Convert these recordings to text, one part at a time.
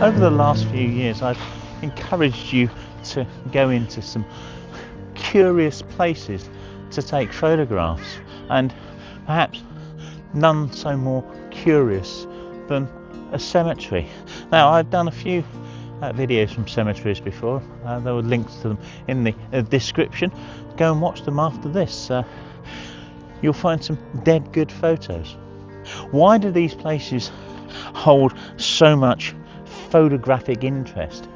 over the last few years I've encouraged you to go into some curious places to take photographs, and perhaps none so more curious than a cemetery. Now, I've done a few videos from cemeteries before. There were links to them in the description. Go and watch them after this. You'll find some dead good photos. Why do these places hold so much photographic interest?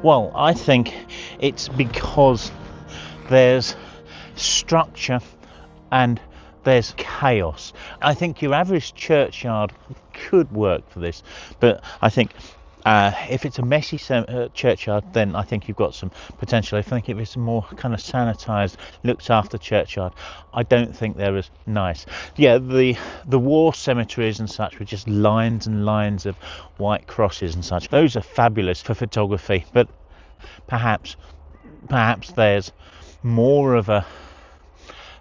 Well, I think it's because there's structure and there's chaos. I think your average churchyard could work for this, but I think if it's a messy churchyard, then I think you've got some potential. I think if it's a more kind of sanitised, looked after churchyard, I don't think they're as nice. Yeah, the war cemeteries and such with just lines and lines of white crosses and such, those are fabulous for photography, but perhaps there's more of a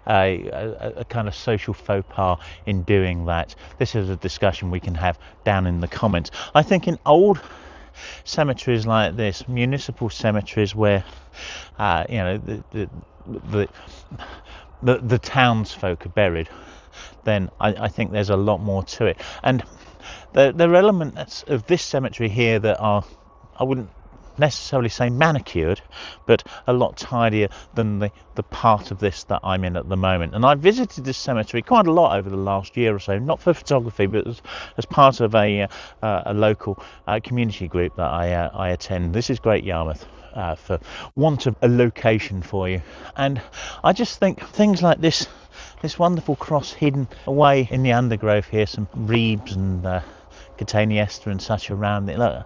kind of social faux pas in doing that. This is a discussion we can have down in the comments. I think in old cemeteries like this, municipal cemeteries where the townsfolk are buried, then I think there's a lot more to it. And there are elements of this cemetery here that are, I wouldn't necessarily say manicured, but a lot tidier than the part of this that I'm in at the moment. And I visited this cemetery quite a lot over the last year or so, not for photography, but as part of a local community group that I attend. This is Great Yarmouth, for want of a location for you. And I just think things like this wonderful cross hidden away in the undergrowth here, some reeds and cataniester and such around it. Look,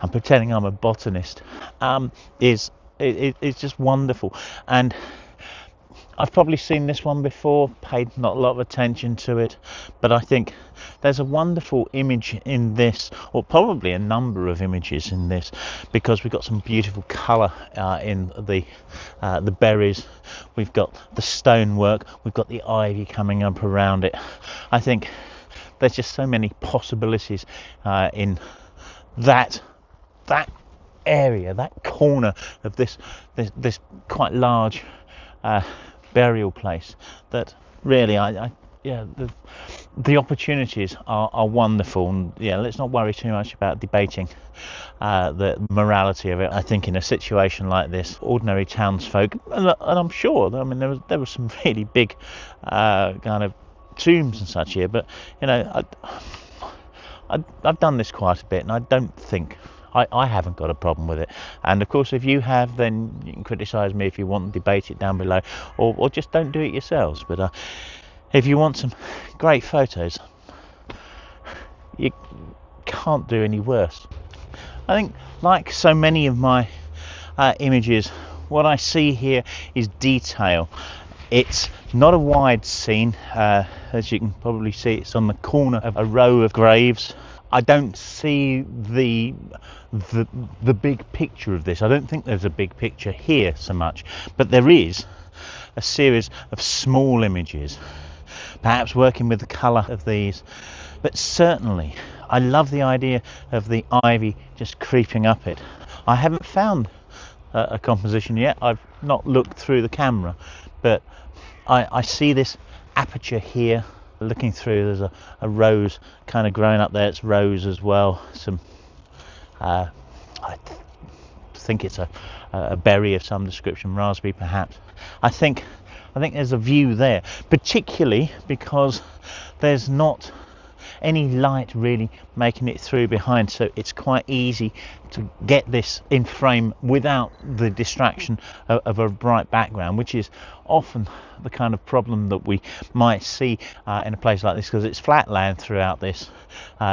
I'm pretending I'm a botanist. It's just wonderful, and I've probably seen this one before, paid not a lot of attention to it, but I think there's a wonderful image in this, or probably a number of images in this, because we've got some beautiful colour in the berries. We've got the stonework, we've got the ivy coming up around it. I think there's just so many possibilities in that area, that corner of this quite large burial place, that really the opportunities are wonderful. And let's not worry too much about debating the morality of it. I think in a situation like this, ordinary townsfolk, and I'm sure, I mean, there were some really big kind of tombs and such here, but I've done this quite a bit, and I don't think I haven't got a problem with it. And of course, if you have, then you can criticise me if you want and debate it down below, or just don't do it yourselves. But if you want some great photos, you can't do any worse. I think, like so many of my images, what I see here is detail. It's not a wide scene. As you can probably see, it's on the corner of a row of graves. I don't see the big picture of this. I don't think there's a big picture here so much, but there is a series of small images, perhaps working with the colour of these. But certainly, I love the idea of the ivy just creeping up it. I haven't found a composition yet. I've not looked through the camera, but I see this aperture here. Looking through, there's a rose kind of growing up there. It's rose as well. Some I think it's a berry of some description, raspberry perhaps. I think there's a view there, particularly because there's not any light really making it through behind, so it's quite easy to get this in frame without the distraction of a bright background, which is often the kind of problem that we might see in a place like this, because it's flat land throughout this,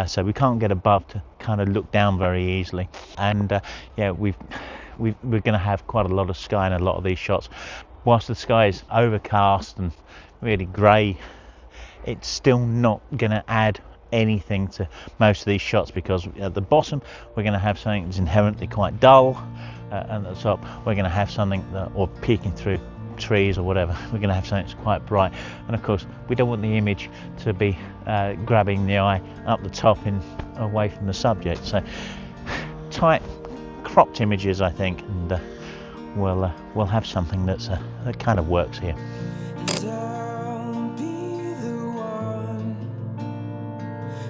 so we can't get above to kind of look down very easily. And we're going to have quite a lot of sky in a lot of these shots. Whilst the sky is overcast and really grey, it's still not going to add anything to most of these shots, because at the bottom we're going to have something that's inherently quite dull, and at the top we're going to have something that, or peeking through trees or whatever, we're going to have something that's quite bright. And of course we don't want the image to be grabbing the eye up the top and away from the subject. So tight cropped images, I think, and we'll have something that kind of works here. I'll be the one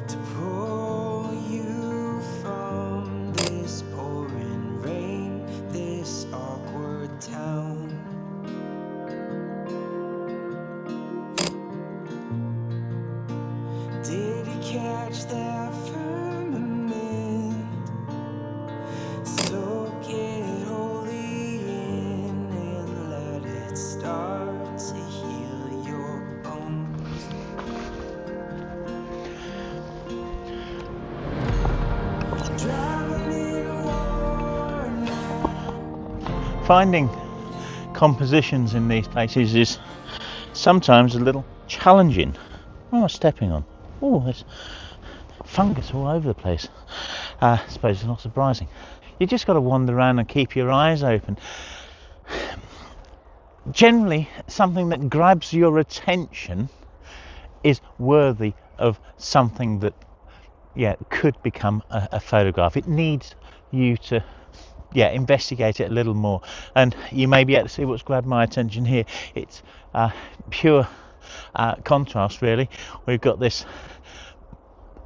to pull you from this pouring rain, this awkward town. Did you catch that firmament? Soak it wholly in and let it start to heal your bones. Driving in a war now. Finding compositions in these places is sometimes a little challenging. What am I stepping on? Oh, there's fungus all over the place. I suppose it's not surprising. You just got to wander around and keep your eyes open. Generally, something that grabs your attention is worthy of something that, could become a photograph. It needs you to, investigate it a little more. And you may be able to see what's grabbed my attention here. It's pure contrast, really. We've got this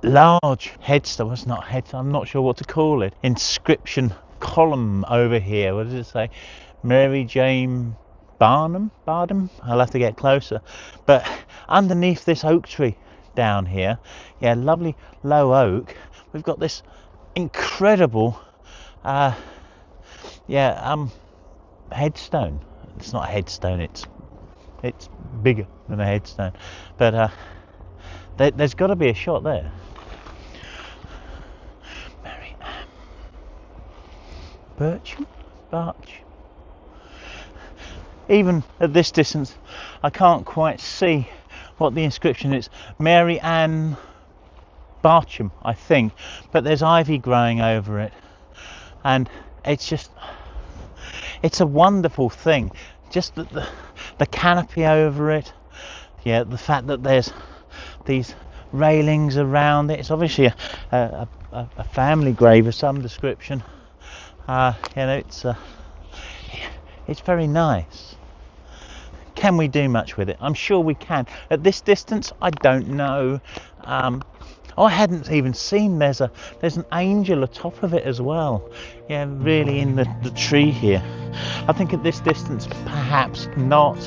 large headstone. It's not headstone, I'm not sure what to call it. Inscription column over here. What does it say? Mary Jane Barnum? I'll have to get closer. But underneath this oak tree down here, lovely low oak, we've got this incredible headstone. It's not a headstone, it's bigger than a headstone, but there's got to be a shot there. Mary Ann Barch. Even at this distance, I can't quite see what the inscription is. Mary Ann Barcham, I think, but there's ivy growing over it, and it's a wonderful thing. Just the canopy over it, the fact that there's these railings around it. It's obviously a family grave of some description. It's very nice. Can we do much with it? I'm sure we can. At this distance, I don't know. I hadn't even seen there's an angel atop of it as well. Really in the tree here. I think at this distance, perhaps not.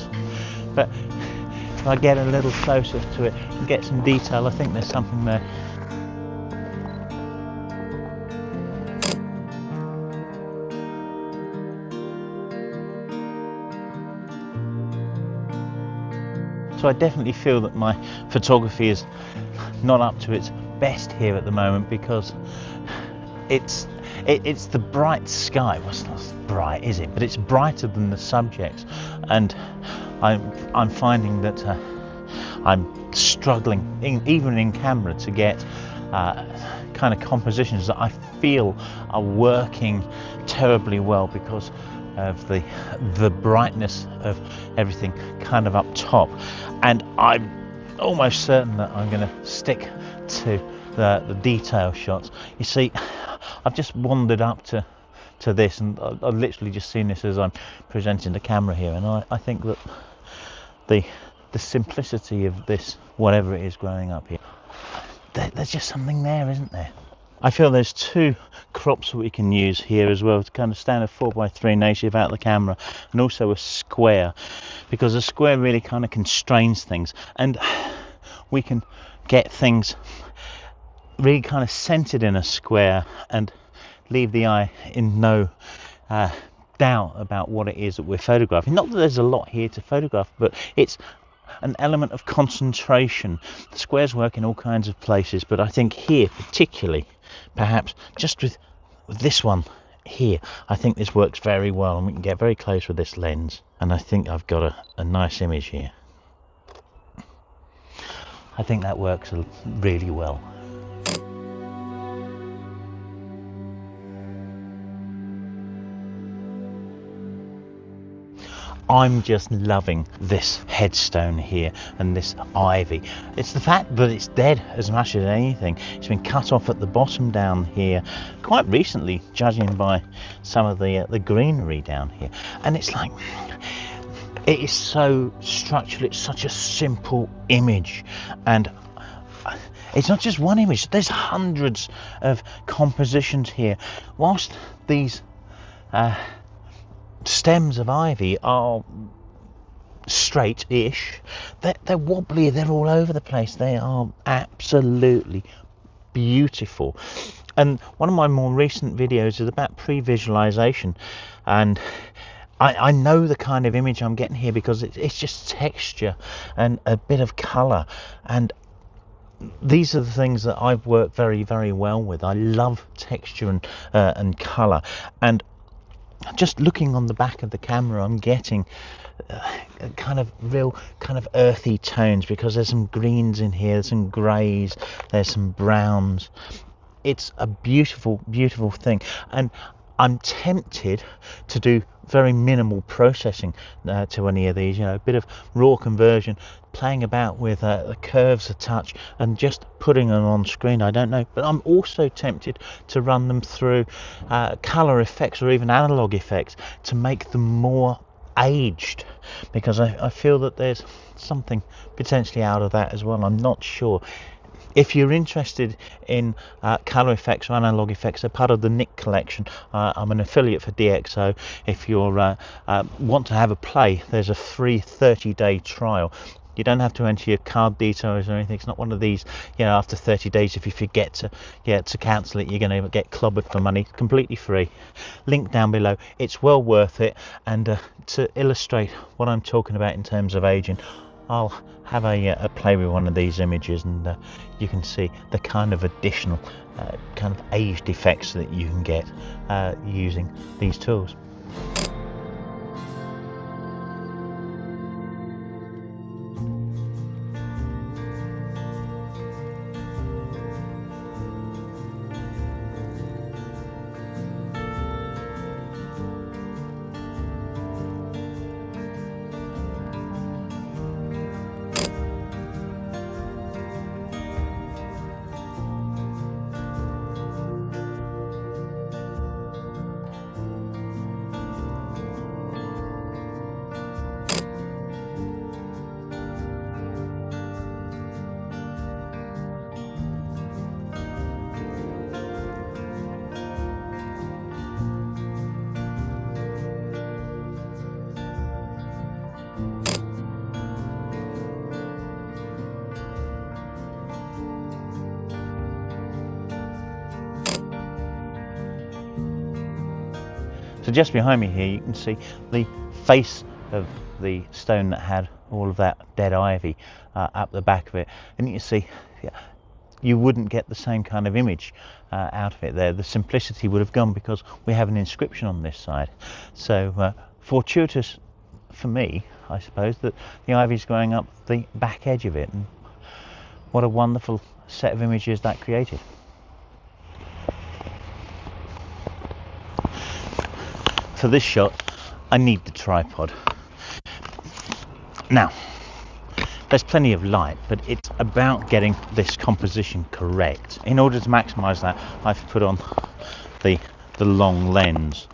But if I get a little closer to it and get some detail, I think there's something there. So I definitely feel that my photography is not up to its best here at the moment, because it's the bright sky. Well, it's not bright, is it? But it's brighter than the subjects, and I'm finding that I'm struggling, even in camera, to get kind of compositions that I feel are working terribly well because of the brightness of everything kind of up top. And I'm almost certain that I'm going to stick to the detail shots. You see, I've just wandered up to this, and I've literally just seen this as I'm presenting the camera here, and I think that the simplicity of this, whatever it is growing up here, there's just something there, isn't there? I feel there's two crops that we can use here as well, to kind of stand a 4x3 native out of the camera, and also a square, because a square really kind of constrains things, and we can get things really kind of centered in a square and leave the eye in no doubt about what it is that we're photographing. Not that there's a lot here to photograph, but it's an element of concentration. The squares work in all kinds of places, but I think here particularly, perhaps just with this one here, I think this works very well, and we can get very close with this lens, and I think I've got a nice image here. I think that works really well. I'm just loving this headstone here and this ivy. It's the fact that it's dead as much as anything. It's been cut off at the bottom down here quite recently, judging by some of the greenery down here. And it's like, it is so structural. It's such a simple image, and it's not just one image. There's hundreds of compositions here. Whilst these stems of ivy are straight-ish, they're wobbly, they're all over the place. They are absolutely beautiful. And one of my more recent videos is about pre-visualization, and I know the kind of image I'm getting here because it's just texture and a bit of colour, and these are the things that I've worked very, very well with. I love texture and colour, and just looking on the back of the camera, I'm getting kind of real kind of earthy tones because there's some greens in here, there's some greys, there's some browns. It's a beautiful, beautiful thing, and I'm tempted to do very minimal processing to any of these, a bit of raw conversion, playing about with the curves a touch and just putting them on screen. I don't know, but I'm also tempted to run them through color effects or even analog effects to make them more aged, because I feel that there's something potentially out of that as well. I'm not sure. If you're interested in color effects or analog effects, they're part of the Nick collection. I'm an affiliate for DxO. If you want to have a play, there's a free 30-day trial. You don't have to enter your card details or anything. It's not one of these, after 30 days, if you forget to cancel it, you're going to get clobbered for money. Completely free. Link down below. It's well worth it. And to illustrate what I'm talking about in terms of aging, I'll have a play with one of these images, and you can see the kind of additional kind of aged effects that you can get using these tools. So just behind me here, you can see the face of the stone that had all of that dead ivy up the back of it, and you can see you wouldn't get the same kind of image out of it there. The simplicity would have gone because we have an inscription on this side. So fortuitous for me, I suppose, that the ivy's growing up the back edge of it, and what a wonderful set of images that created. For this shot, I need the tripod. Now, there's plenty of light, but it's about getting this composition correct. In order to maximize that, I've put on the long lens,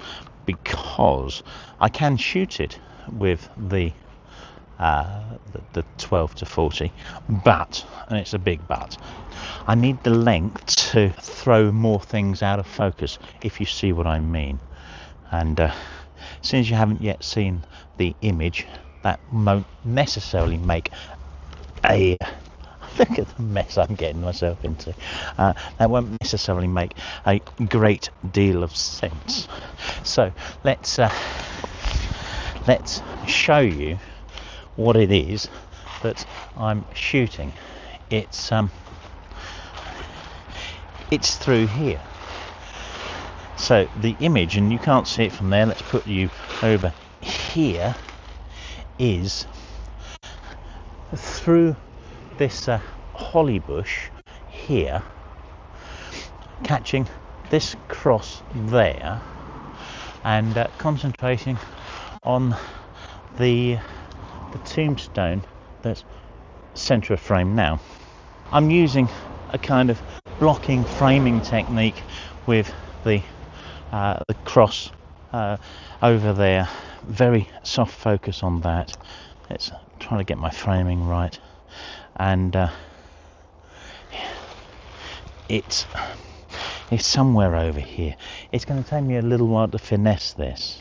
because I can shoot it with the 12 to 40, but, and it's a big but, I need the length to throw more things out of focus, if you see what I mean. And since you haven't yet seen the image, that won't necessarily make a look at the mess I'm getting myself into. That won't necessarily make a great deal of sense. So let's show you what it is that I'm shooting. It's through here. So the image, and you can't see it from there, let's put you over here, is through this holly bush here, catching this cross there, and concentrating on the tombstone that's centre of frame now. I'm using a kind of blocking framing technique with the cross over there. Very soft focus on that. Let's try to get my framing right, and it's somewhere over here. It's going to take me a little while to finesse this,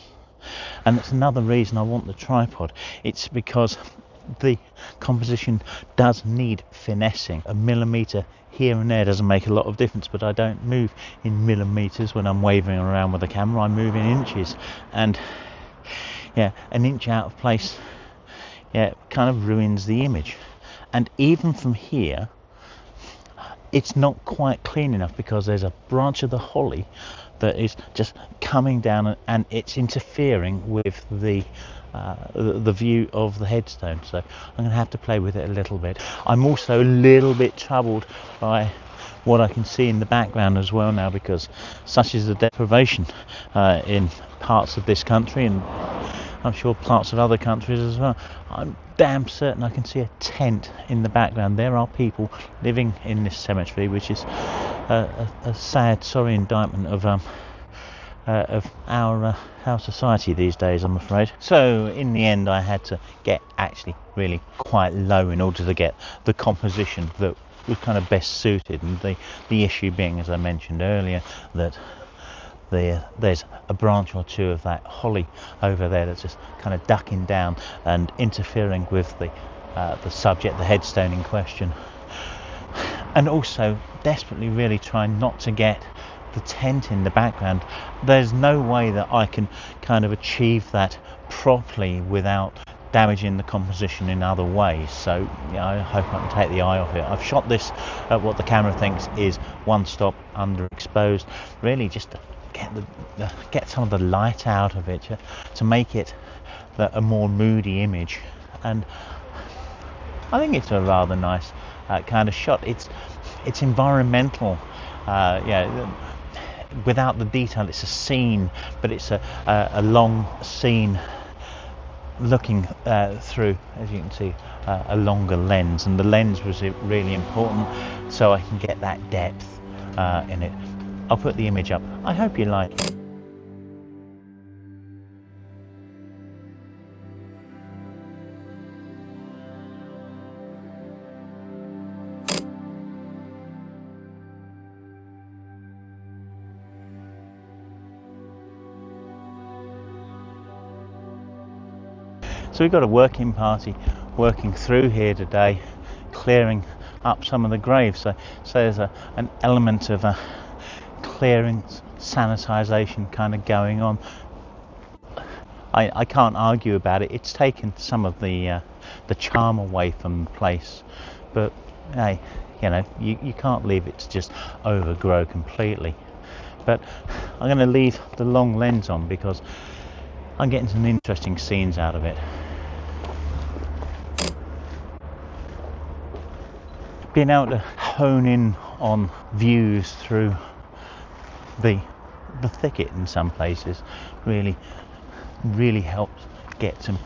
and it's another reason I want the tripod. It's because the composition does need finessing. A millimetre here and there doesn't make a lot of difference, but I don't move in millimetres when I'm waving around with the camera. I move in inches, and yeah, an inch out of place, yeah, kind of ruins the image. And even from here, it's not quite clean enough because there's a branch of the holly that is just coming down, and it's interfering with the view of the headstone. So I'm going to have to play with it a little bit. I'm also a little bit troubled by what I can see in the background as well now, because such is the deprivation in parts of this country, and I'm sure parts of other countries as well. I'm damn certain I can see a tent in the background. There are people living in this cemetery, which is a sad, sorry indictment of our society these days, I'm afraid. So in the end, I had to get actually really quite low in order to get the composition that was kind of best suited, and the issue being, as I mentioned earlier, that there's a branch or two of that holly over there that's just kind of ducking down and interfering with the subject, the headstone in question, and also desperately really trying not to get the tent in the background. There's no way that I can kind of achieve that properly without damaging the composition in other ways. So I hope I can take the eye off it. I've shot this at what the camera thinks is one stop underexposed, really just to get some of the light out of it, to make it a more moody image. And I think it's a rather nice kind of shot. It's environmental, without the detail. It's a scene, but it's a long scene looking through, as you can see, a longer lens, and the lens was really important so I can get that depth in it. I'll put the image up. I hope you like it. So we've got a working party working through here today, clearing up some of the graves. So there's an element of clearing, sanitization kind of going on. I can't argue about it. It's taken some of the charm away from the place, but hey, you can't leave it to just overgrow completely. But I'm going to leave the long lens on because I'm getting some interesting scenes out of it. Being able to hone in on views through the thicket in some places really helps get some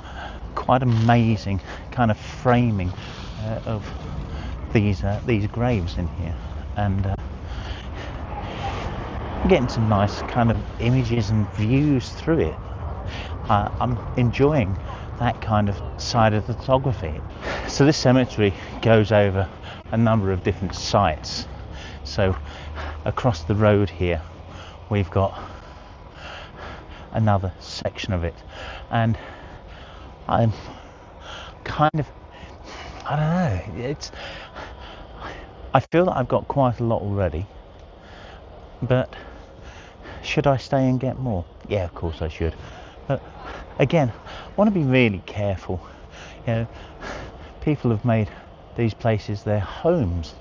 quite amazing kind of framing of these graves in here, and getting some nice kind of images and views through it. I'm enjoying that kind of side of photography. So this cemetery goes over a number of different sites. So across the road here we've got another section of it, and I'm kind of, I don't know, I feel that I've got quite a lot already, but should I stay and get more? Yeah, of course I should, but again, I want to be really careful. People have made these places their homes,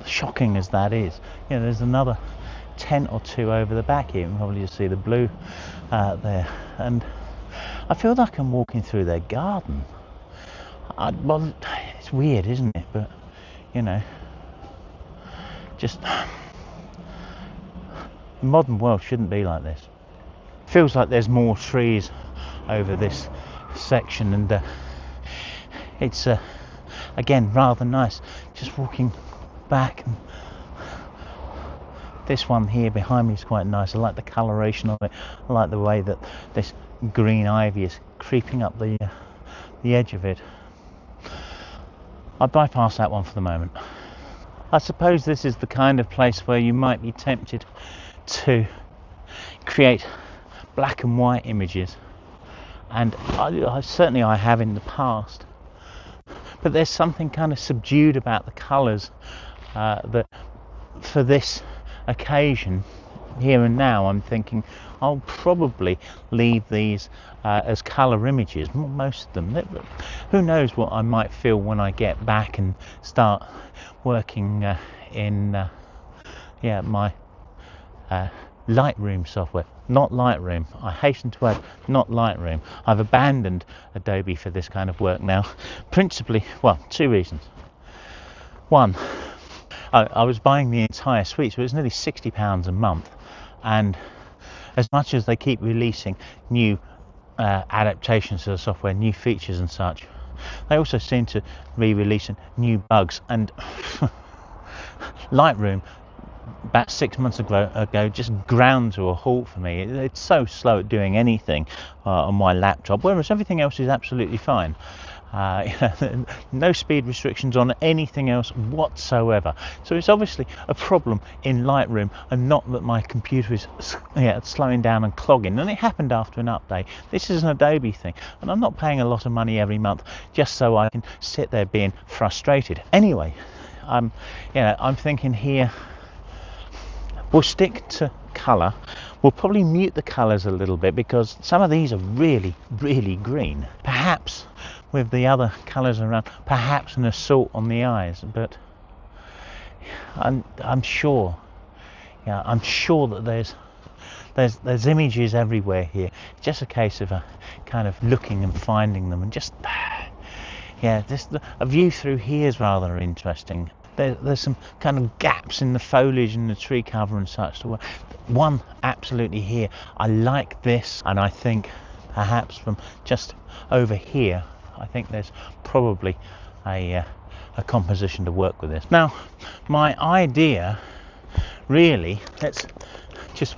shocking as that is. There's another tent or two over the back here. You can probably just see the blue there, and I feel like I'm walking through their garden. Well, it's weird, isn't it? But just the modern world shouldn't be like this. Feels like there's more trees over this section, and it's again rather nice just walking back. And this one here behind me is quite nice. I like the coloration of it. I like the way that this green ivy is creeping up the edge of it. I bypass that one for the moment. I suppose this is the kind of place where you might be tempted to create black and white images, and I certainly have in the past, but there's something kind of subdued about the colours that for this occasion here and now I'm thinking I'll probably leave these as colour images, most of them. Who knows what I might feel when I get back and start working in my Lightroom software. Not Lightroom, I hasten to add, not Lightroom. I've abandoned Adobe for this kind of work now, principally, well, two reasons. One, I was buying the entire suite, so it was nearly £60 a month, and as much as they keep releasing new adaptations to the software, new features and such, they also seem to be releasing new bugs, and Lightroom about 6 months ago just ground to a halt for me. It's so slow at doing anything on my laptop, whereas everything else is absolutely fine. No speed restrictions on anything else whatsoever. So it's obviously a problem in Lightroom, and not that my computer is slowing down and clogging. And it happened after an update. This is an Adobe thing, and I'm not paying a lot of money every month just so I can sit there being frustrated. Anyway, I'm thinking here, we'll stick to colour. We'll probably mute the colours a little bit because some of these are really, really green. Perhaps with the other colours around, perhaps an assault on the eyes. But I'm sure that there's images everywhere here. It's just a case of kind of looking and finding them, and just a view through here is rather interesting. There's some kind of gaps in the foliage and the tree cover and such. One absolutely here, I like this, and I think perhaps from just over here, I think there's probably a composition to work with this. Now, my idea really, let's just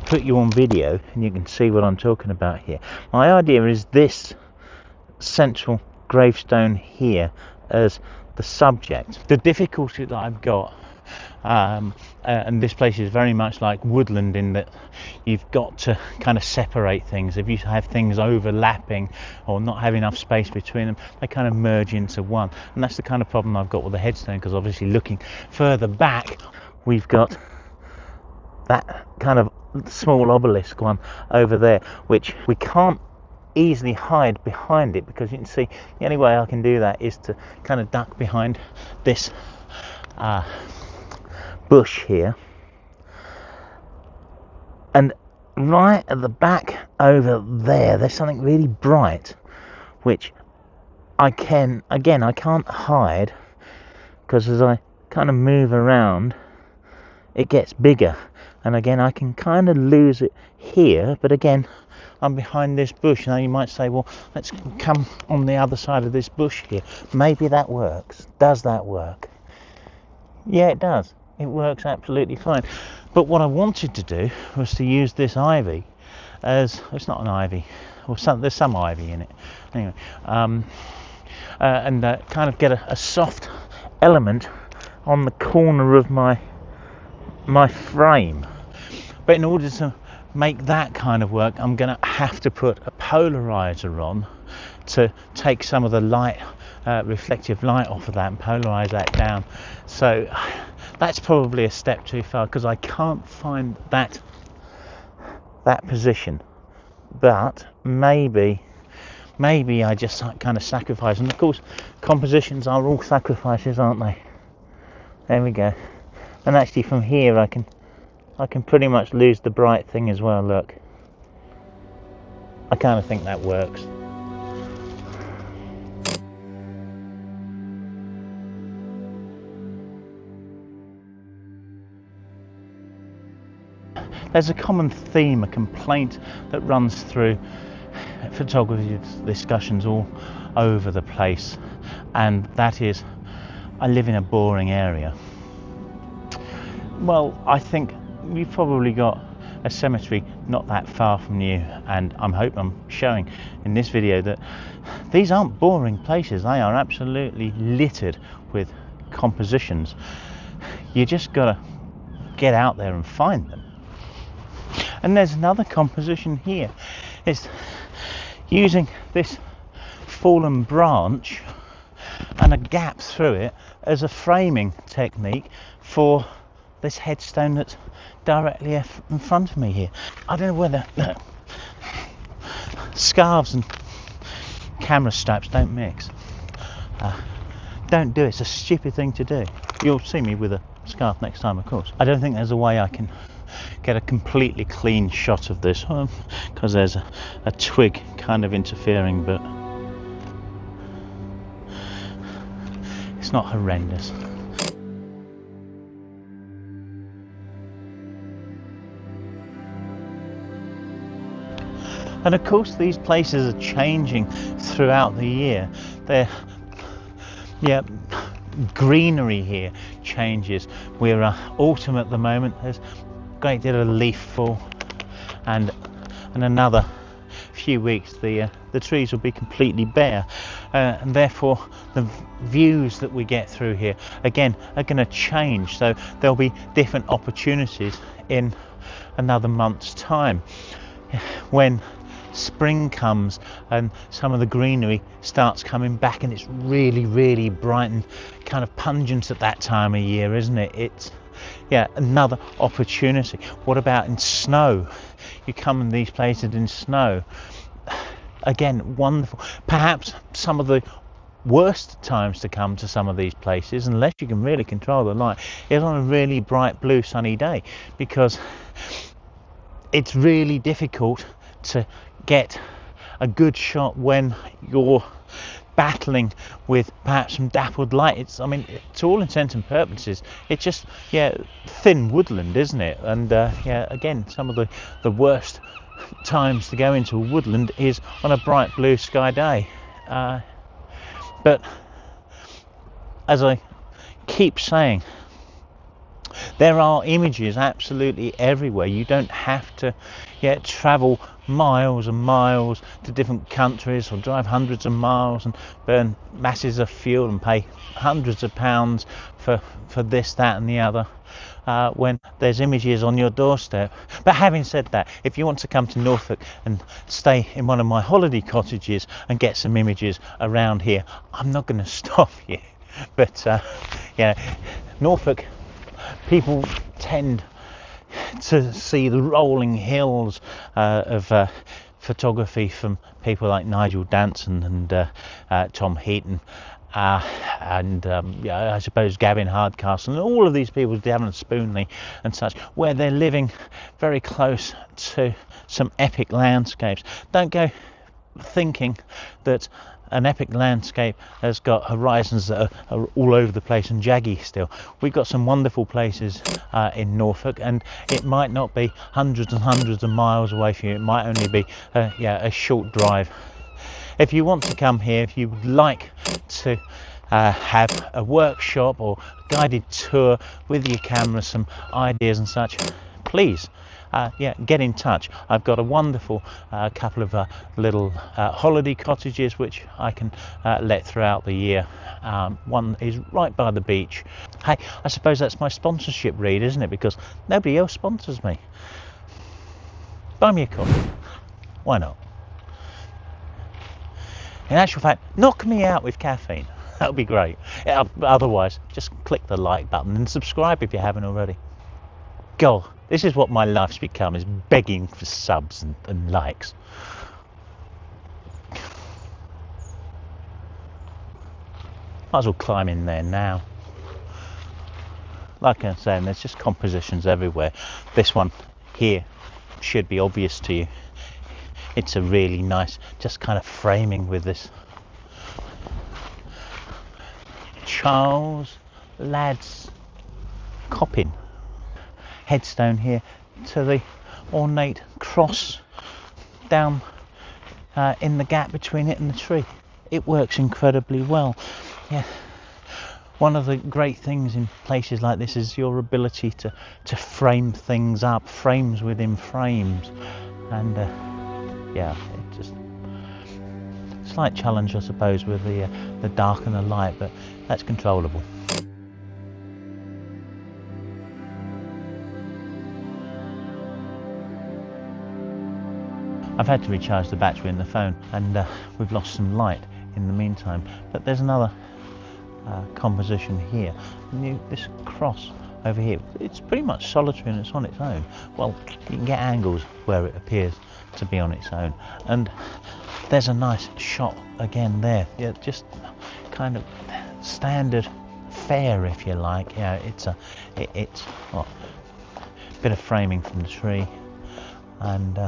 put you on video and you can see what I'm talking about here. My idea is this central gravestone here as the subject. The difficulty that I've got, and this place is very much like woodland in that you've got to kind of separate things. If you have things overlapping or not have enough space between them, they kind of merge into one, and that's the kind of problem I've got with the headstone, because obviously looking further back we've got that kind of small obelisk one over there, which we can't easily hide behind it, because you can see the only way I can do that is to kind of duck behind this bush here. And right at the back over there's something really bright, which I can't hide, because as I kind of move around it gets bigger, and again I can kind of lose it here, but again I'm behind this bush. Now you might say, well, let's come on the other side of this bush here. Maybe that works. Does that work? Yeah, it does. It works absolutely fine. But what I wanted to do was to use this ivy as, it's not an ivy, or there's some ivy in it anyway, and kind of get a soft element on the corner of my frame. But in order to make that kind of work, I'm going to have to put a polarizer on to take some of the light, reflective light off of that, and polarize that down. So that's probably a step too far, because I can't find that position. But maybe I just kind of sacrifice, and of course compositions are all sacrifices, aren't they? There we go. And actually from here I can pretty much lose the bright thing as well. Look, I kind of think that works. There's a common theme, a complaint that runs through photography discussions all over the place, and that is, I live in a boring area. Well, I think you've probably got a cemetery not that far from you, and I'm hoping I'm showing in this video that these aren't boring places. They are absolutely littered with compositions. You just gotta get out there and find them. And there's another composition here. It's using this fallen branch and a gap through it as a framing technique for this headstone that's directly in front of me here. I don't know whether scarves and camera straps don't mix. Don't do it. It's a stupid thing to do. You'll see me with a scarf next time, of course. I don't think there's a way I can get a completely clean shot of this, because there's a twig kind of interfering, but it's not horrendous. And of course these places are changing throughout the year. They're, greenery here changes. We're autumn at the moment. There's a great deal of leaf fall, and another few weeks the trees will be completely bare, and therefore the views that we get through here again are going to change. So there'll be different opportunities in another month's time when spring comes and some of the greenery starts coming back, and it's really bright and kind of pungent at that time of year, isn't it? It's another opportunity. What about in snow? You come in these places in snow, again, wonderful. Perhaps some of the worst times to come to some of these places, unless you can really control the light, is on a really bright blue sunny day, because it's really difficult to get a good shot when you're battling with perhaps some dappled light. It's, I mean, to all intents and purposes, it's just thin woodland, isn't it? And again, some of the worst times to go into a woodland is on a bright blue sky day. But as I keep saying, there are images absolutely everywhere. You don't have to travel miles and miles to different countries, or drive hundreds of miles and burn masses of fuel and pay hundreds of pounds for this, that and the other, when there's images on your doorstep. But having said that, if you want to come to Norfolk and stay in one of my holiday cottages and get some images around here, I'm not going to stop you. But Norfolk, people tend to see the rolling hills of photography from people like Nigel Danson and Tom Heaton, and I suppose Gavin Hardcastle, and all of these people, Devon Spoonley and such, where they're living very close to some epic landscapes. Don't go thinking that an epic landscape has got horizons that are all over the place and jaggy still. We've got some wonderful places in Norfolk, and it might not be hundreds and hundreds of miles away from you. It might only be a short drive. If you want to come here, if you would like to have a workshop or guided tour with your camera, some ideas and such, please get in touch. I've got a wonderful couple of little holiday cottages which I can let throughout the year. One is right by the beach. Hey, I suppose that's my sponsorship read, isn't it? Because nobody else sponsors me. Buy me a coffee. Why not? In actual fact, knock me out with caffeine. That would be great. Otherwise, just click the like button and subscribe if you haven't already. God, this is what my life's become, is begging for subs and likes. Might as well climb in there now. Like I'm saying, there's just compositions everywhere. This one here should be obvious to you. It's a really nice, just kind of framing with this Charles Ladd's Coppin headstone here to the ornate cross down in the gap between it and the tree. It works incredibly well. Yeah. One of the great things in places like this is your ability to frame things up, frames within frames, and yeah, it just slight challenge, I suppose, with the dark and the light, but that's controllable. I've had to recharge the battery in the phone, and we've lost some light in the meantime, but there's another composition here. This cross over here, it's pretty much solitary and it's on its own. Well, you can get angles where it appears to be on its own, and there's a nice shot again there. Yeah, just kind of standard fare, if you like. Yeah, it's well, a bit of framing from the tree, and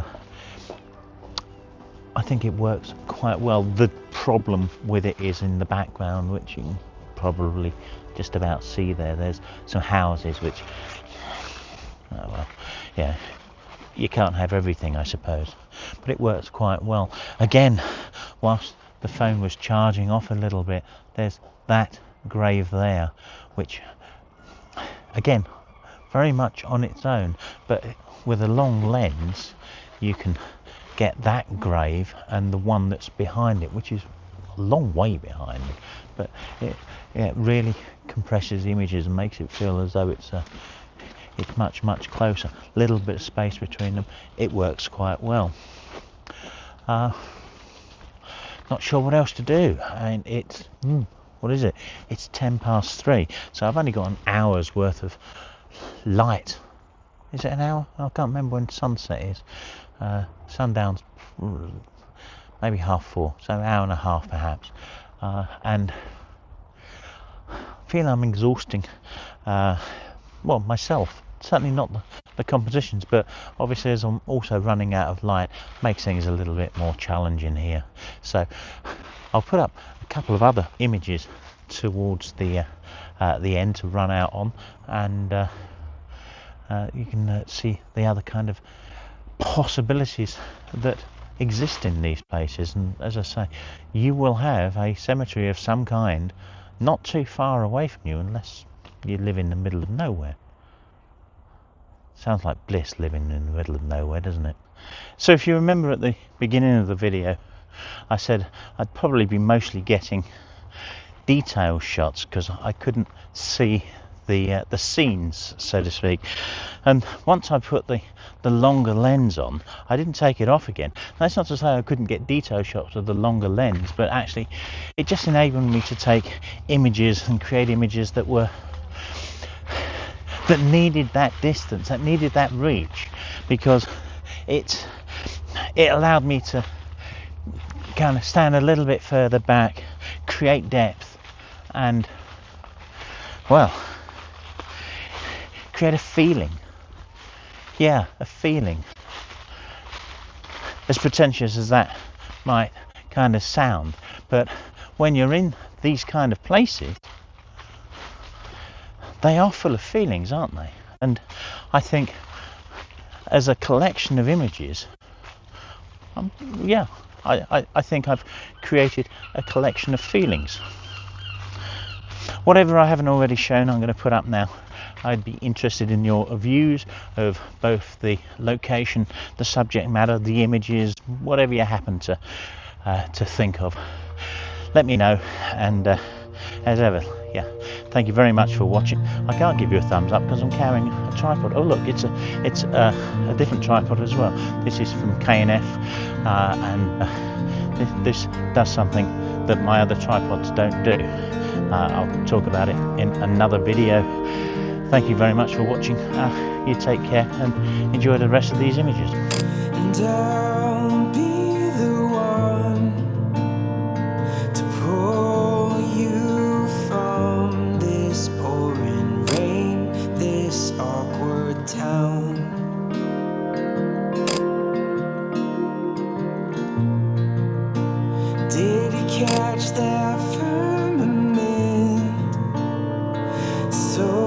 I think it works quite well. The problem with it is in the background, which you can probably just about see there. There's some houses which, oh well, yeah, you can't have everything, I suppose, but it works quite well. Again, whilst the phone was charging off a little bit, there's that grave there, which again, very much on its own, but with a long lens you can get that grave and the one that's behind it, which is a long way behind it, but it really compresses the images and makes it feel as though it's much closer. Little bit of space between them. It works quite well. Not sure what else to do. I mean, it's what is it? It's 3:10, so I've only got an hour's worth of light. Is it an hour? I can't remember when sunset is. Sundown's maybe 4:30, so an hour and a half perhaps. And I feel I'm exhausting, well, myself. Certainly not the compositions, but obviously as I'm also running out of light, makes things a little bit more challenging here. So I'll put up a couple of other images towards the end to run out on, and you can see the other kind of possibilities that exist in these places. And as I say, you will have a cemetery of some kind not too far away from you, unless you live in the middle of nowhere. Sounds like bliss, living in the middle of nowhere, doesn't it? So if you remember at the beginning of the video, I said I'd probably be mostly getting detail shots because I couldn't see the scenes, so to speak. And once I put the longer lens on, I didn't take it off again. That's not to say I couldn't get detail shots with the longer lens, but actually it just enabled me to take images and create images that needed that distance, that needed that reach, because it allowed me to kind of stand a little bit further back, create depth, and, well, create a feeling. Yeah, a feeling. As pretentious as that might kind of sound, but when you're in these kind of places, they are full of feelings, aren't they? And I think as a collection of images, I think I've created a collection of feelings. Whatever I haven't already shown, I'm going to put up now. I'd be interested in your views of both the location, the subject matter, the images, whatever you happen to think of. Let me know, and as ever, yeah, thank you very much for watching. I can't give you a thumbs up because I'm carrying a tripod. Oh look, it's a different tripod as well. This is from K&F, and this does something that my other tripods don't do. I'll talk about it in another video. Thank you very much for watching. You take care and enjoy the rest of these images. And I'll be the one to pull you from this pouring rain, this awkward town. Did you catch that firmament? So